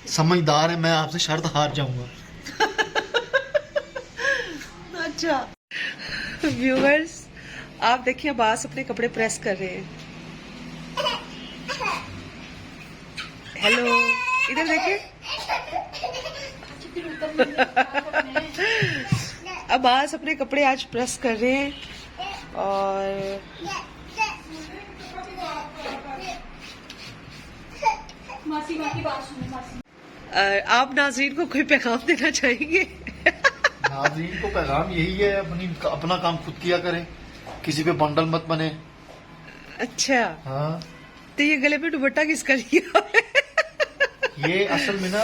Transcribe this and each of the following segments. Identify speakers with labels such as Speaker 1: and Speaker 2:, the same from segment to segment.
Speaker 1: समझदार है, मैं आपसे शर्त हार जाऊंगा।
Speaker 2: अच्छा व्यूअर्स, आप देखिए अब्बास अपने कपड़े प्रेस कर रहे हैं। हेलो, इधर देखिए। अब्बास अपने कपड़े आज प्रेस कर रहे हैं और
Speaker 3: मासी माँ की बात सुनो मासी।
Speaker 2: आप नाज़रीन को कोई पैगाम देना चाहेंगे?
Speaker 1: नाज़रीन को पैगाम यही है, अपना काम खुद किया करें, किसी पे बंडल मत बने।
Speaker 2: अच्छा,
Speaker 1: हाँ,
Speaker 2: तो ये गले पे दुपट्टा किसका लिया?
Speaker 1: ये असल में ना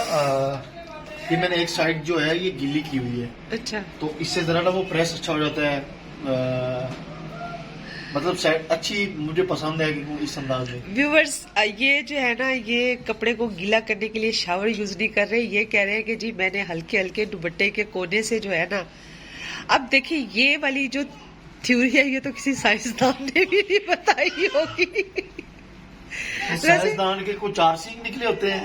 Speaker 1: ये मैंने एक साइड जो है ये गीली की हुई है,
Speaker 2: अच्छा,
Speaker 1: तो इससे जरा ना वो प्रेस अच्छा हो जाता है। मतलब साइड अच्छी मुझे पसंद है कि वो इस अंदाज में।
Speaker 2: व्यूवर्स, ये जो है ना, ये कपड़े को गीला करने के लिए शावर यूज नहीं कर रहे। ये कह रहे हैं कि जी मैंने हल्के हल्के दुपट्टे के कोने से जो है ना। अब देखिए, ये वाली जो थ्योरी है ये तो किसी साइंसदान ने भी नहीं बताई होगी।
Speaker 1: साइंसदान के कुछ 4 सींग निकले होते हैं।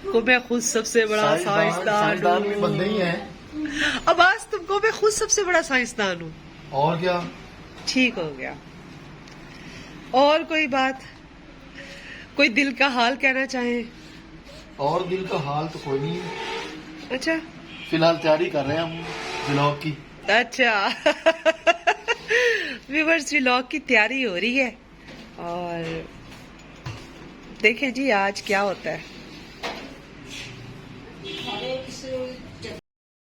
Speaker 2: को मैं खुद सबसे बड़ा
Speaker 1: साइंसदान भी बंदे ही हैं।
Speaker 2: अब आज तुमको मैं खुद सबसे बड़ा साइंसदान हूँ।
Speaker 1: और क्या,
Speaker 2: ठीक हो गया। और कोई बात, कोई दिल का हाल कहना चाहे?
Speaker 1: और दिल का हाल तो कोई नहीं है,
Speaker 2: अच्छा,
Speaker 1: फिलहाल तैयारी कर रहे हैं हम व्लॉग की।
Speaker 2: अच्छा व्यूअर्स, व्लॉग की तैयारी हो रही है और देखें जी आज क्या होता है।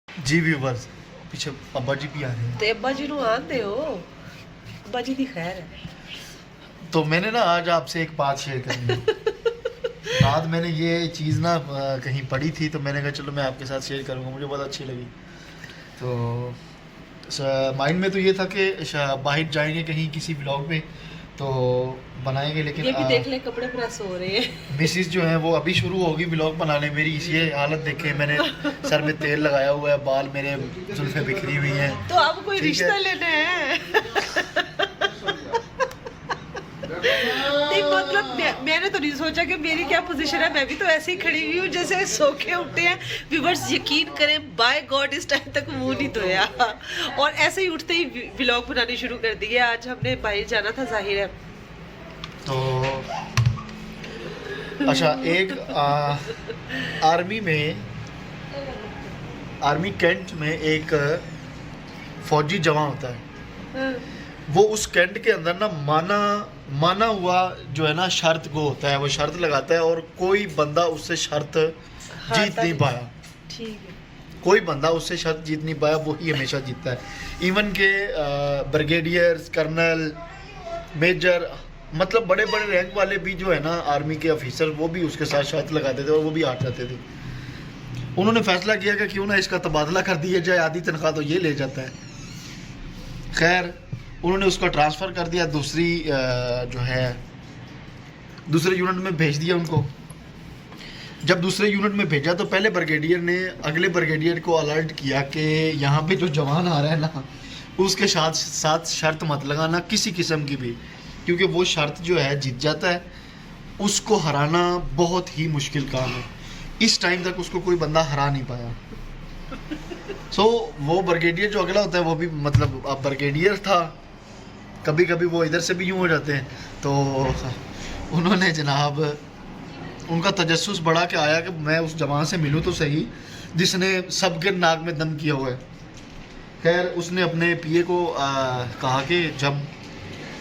Speaker 1: जी व्यूवर्स, पीछे अब्बा जी भी आ रहे हैं।
Speaker 2: ते अब्बा जी ਨੂੰ आंदे हो, अब्बा जी दी खैर है।
Speaker 1: तो मैंने ना आज आपसे एक बात शेयर करनी है। रात मैंने ये चीज़ ना कहीं पढ़ी थी, तो मैंने कहा चलो मैं आपके साथ शेयर करूंगा, मुझे बहुत अच्छी लगी। तो माइंड में तो ये था कि बाहर जाएंगे कहीं किसी ब्लॉग में तो बनाएंगे, लेकिन
Speaker 2: ये भी देख ले कपड़े प्रेस हो रहे हैं।
Speaker 1: मिसिस जो है वो अभी शुरू होगी ब्लॉग बनाने। मेरी ये हालत देखे, मैंने सर में तेल लगाया हुआ है, बाल मेरे जुल्फे बिखरी हुई हैं।
Speaker 2: तो अब कोई रिश्ता लेना है? नहीं मतलब मैंने तो नहीं सोचा कि मेरी क्या पोजीशन है। मैं भी तो ऐसे ही खड़ी हुई हूँ जैसे सोखे उठते हैं। व्यूअर्स यकीन करें, बाय गॉड इस टाइम तक मुंह नहीं धोया और ऐसे ही उठते ही व्लॉग बनाने शुरू कर दिए। आज हमने बाहर जाना था, जाहिर है।
Speaker 1: तो अच्छा, एक आर्मी कैंट में एक फौजी जवान होता है। वो उस कैंट के अंदर ना माना हुआ जो है ना शर्त को होता है, वो शर्त लगाता है और कोई बंदा उससे शर्त जीत नहीं पाया।
Speaker 2: ठीक है,
Speaker 1: कोई बंदा उससे शर्त जीत नहीं पाया, वो ही हमेशा जीतता है। इवन के ब्रिगेडियर्स, कर्नल, मेजर, मतलब बड़े बड़े रैंक वाले भी जो है ना आर्मी के ऑफिसर, वो भी उसके साथ शर्त लगाते थे और वो भी हार जाते थे। उन्होंने फैसला किया कि क्यों ना इसका तबादला कर दिया जाए, आधी तनख्वाह तो ये ले जाता है। खैर, उन्होंने उसका ट्रांसफ़र कर दिया, जो है दूसरे यूनिट में भेज दिया उनको। जब दूसरे यूनिट में भेजा तो पहले ब्रिगेडियर ने अगले ब्रिगेडियर को अलर्ट किया कि यहाँ पे जो जवान आ रहा है ना, उसके साथ शर्त मत लगाना किसी किस्म की भी, क्योंकि वो शर्त जो है जीत जाता है, उसको हराना बहुत ही मुश्किल काम है। इस टाइम तक उसको कोई बंदा हरा नहीं पाया। वो ब्रिगेडियर जो अगला होता है वो भी मतलब अब ब्रिगेडियर था, कभी कभी वो इधर से भी यूँ हो जाते हैं। तो उन्होंने जनाब उनका तजस्सुस बढ़ा के आया कि मैं उस जवान से मिलूँ तो सही जिसने सबके नाक में दम किया हुआ है। खैर, उसने अपने पीए को कहा कि जब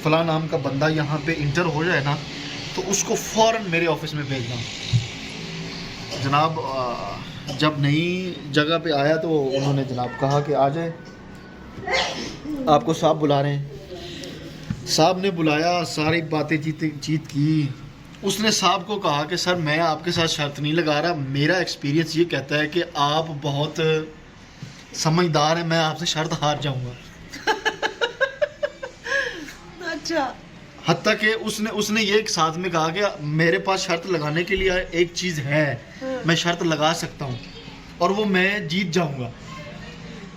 Speaker 1: फलां नाम का बंदा यहाँ पे इंटर हो जाए ना तो उसको फ़ौरन मेरे ऑफिस में भेजना। जनाब जब नई जगह पे आया तो उन्होंने जनाब कहा कि आ जाए, आपको साहब बुला रहे हैं। साहब ने बुलाया, सारी बातें चीत की। उसने साहब को कहा कि सर मैं आपके साथ शर्त नहीं लगा रहा, मेरा एक्सपीरियंस ये कहता है कि आप बहुत समझदार हैं, मैं आपसे शर्त हार जाऊंगा।
Speaker 2: अच्छा,
Speaker 1: हत्ता कि उसने ये एक साथ में कहा कि मेरे पास शर्त लगाने के लिए एक चीज़ है, मैं शर्त लगा सकता हूँ और वो मैं जीत जाऊंगा।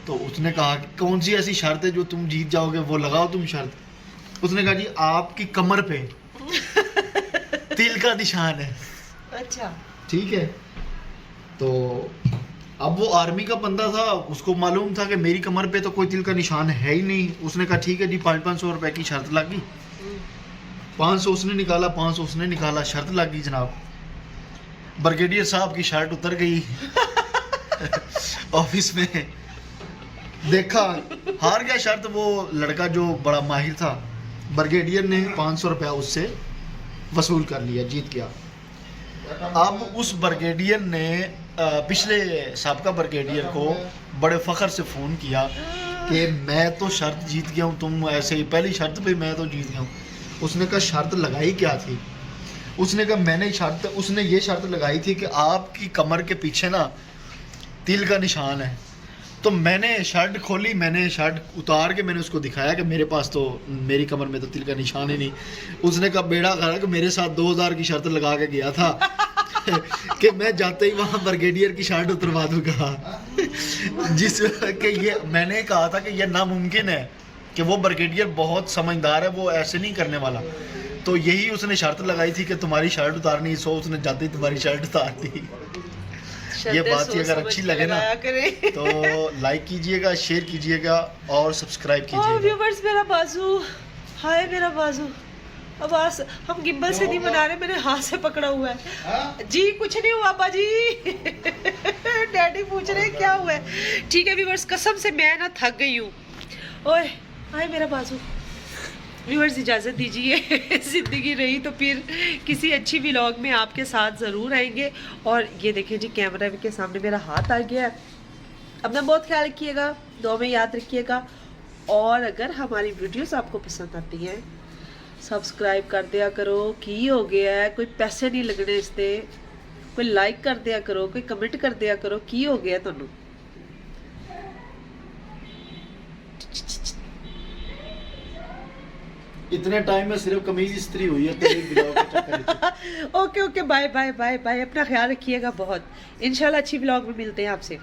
Speaker 1: तो उसने कहा कि कौन सी ऐसी शर्त है जो तुम जीत जाओगे, वो लगाओ तुम शर्त। उसने कहा जी आपकी कमर पे तिल का निशान है।
Speaker 2: अच्छा,
Speaker 1: ठीक है। तो अब वो आर्मी का बंदा था, उसको मालूम था कि मेरी कमर पे तो कोई तिल का निशान है ही नहीं। उसने कहा ठीक है जी 500 रुपए की शर्त लगी। 500 उसने निकाला, 500 उसने निकाला, शर्त लग गई जनाब। ब्रिगेडियर साहब की शर्ट उतर गई ऑफिस में। देखा हार गया शर्त वो लड़का जो बड़ा माहिर था। ब्रिगेडियर ने 500 रुपया उससे वसूल कर लिया, जीत गया। अब उस ब्रिगेडियर ने पिछले साबका ब्रिगेडियर को बड़े फख्र से फ़ोन किया कि मैं तो शर्त जीत गया हूँ, तुम ऐसे ही पहली शर्त पे मैं तो जीत गया हूँ। उसने कहा शर्त लगाई क्या थी? उसने कहा उसने ये शर्त लगाई थी कि आपकी कमर के पीछे ना तिल का निशान है। तो मैंने शर्ट खोली, मैंने शर्ट उतार के मैंने उसको दिखाया कि मेरे पास तो मेरी कमर में तो तिल का निशान ही नहीं। उसने कहा बेड़ा खड़ा मेरे साथ 2000 की शर्त लगा के गया था कि मैं जाते ही वहाँ ब्रिगेडियर की शर्ट उतरवा दूंगा। जिस कि ये मैंने कहा था कि यह नामुमकिन है कि वो ब्रिगेडियर बहुत समझदार है, वो ऐसे नहीं करने वाला। तो यही उसने शर्त लगाई थी कि तुम्हारी शर्ट उतारनी, सो उसने जाते ही तुम्हारी शर्ट उतार दी। ये बात ही अगर अच्छी लगे ना तो लाइक कीजिएगा, शेयर कीजिएगा और सब्सक्राइब कीजिएगा।
Speaker 2: व्यूवर्स मेरा बाजू, हाय मेरा बाजू। अब आज हम गिम्बल से नहीं बना रहे, मैंने हाथ से पकड़ा हुआ है। जी कुछ नहीं हुआ अब्बा जी। डैडी पूछ रहे हैं क्या हुआ है। ठीक है व्यूवर्स, कसम से मैं ना थक गई हूँ। ओए हाय मेरा बाजू। व्यूवर्स इजाज़त दीजिए, ज़िंदगी रही तो फिर किसी अच्छी व्लॉग में आपके साथ ज़रूर आएंगे। और ये देखिए जी कैमरा के सामने मेरा हाथ आ गया है। अपना बहुत ख्याल रखिएगा, दुआ में याद रखिएगा। और अगर हमारी वीडियोस आपको पसंद आती हैं सब्सक्राइब कर दिया करो। की हो गया है, कोई पैसे नहीं लगने इससे, कोई लाइक कर दिया करो, कोई कमेंट कर दिया करो। की हो गया तुहानू?
Speaker 1: इतने टाइम में सिर्फ कमीज इस्त्री हुई है तेरे ब्लॉग के चक्कर में।
Speaker 2: Okay okay, bye bye bye bye. अपना ख्याल रखिएगा बहुत। इंशाल्लाह अच्छी व्लॉग में मिलते हैं आपसे।